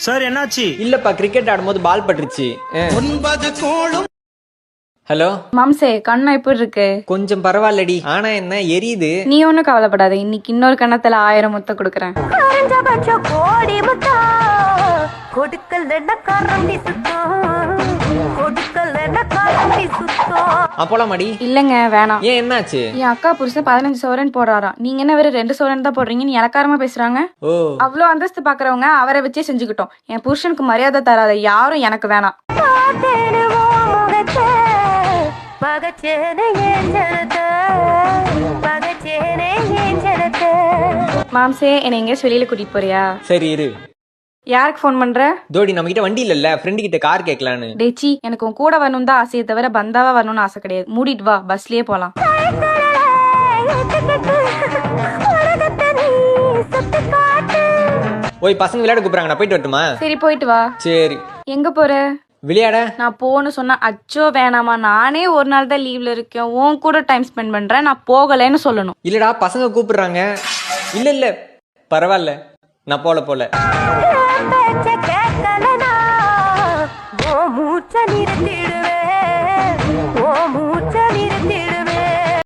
Sir என்னாச்சு? இல்லப்பா cricket ஆடும்போது பால் பட்டுருச்சு. 9 கோளும். ஹலோ மாம்சே, கண்ணா எப்படி இருக்கு? கொஞ்சம் பரவாயில்லடி. ஆனா என்ன எரியுது. நீ ஒன்னும் கவலைப்படாத, இன்னைக்கு இன்னொரு கண்ணத்துல 1000 முத்தம் கொடுக்குறேன். அப்போலாம் மடி இல்லங்க வேணாம். ஏன் என்னாச்சு? என் அக்கா புருஷன் 15 சவரன் போடுறாராம். நீங்க என்ன வெறும் 2 சவரன் தான் போடுறீங்கன்னு இலக்காரமா பேசுறாங்க. ஓ அவ்வளோ அந்தஸ்து பாக்குறவங்க அவரை வச்சே செஞ்சுக்கிட்டோம். என் புருஷனுக்கு மரியாதை தராத யாரும் எனக்கு வேணாம். மாம்சே, என்னை எங்கேயாச்சும் வெளியில கூட்டிட்டு போறியா? சரி இரு. யாருக்கு ஃபோன் பண்ற? தோடி நம்ம கிட்ட வண்டி இல்லல்ல, ஃப்ரெண்டு கிட்ட கார் கேட்கலான்னு. டேச்சி, எனக்கு உன் கூட வரணும் தான் ஆசையை தவிர பந்தாவா வரணும்னு ஆசை கிடையாது. மூடிட்டு வா, பஸ்லயே போலாம். ஓய் பசங்க விளையாட கூப்பிடுறாங்க, நான் போயிட்டு வரட்டுமா? சரி போயிட்டு வா. சரி. எங்க போற? விளையாட. நான் போன்னு சொன்னா அச்சோ வேணாமா, நானே ஒரு நாள் தான் லீவ்ல இருக்கேன், உன் கூட டைம் ஸ்பெண்ட் பண்றேன், நான் போகலைன்னு சொல்லணும். இல்லடா பசங்க கூப்பிடுறாங்க. இல்ல பரவாயில்ல, நான் போல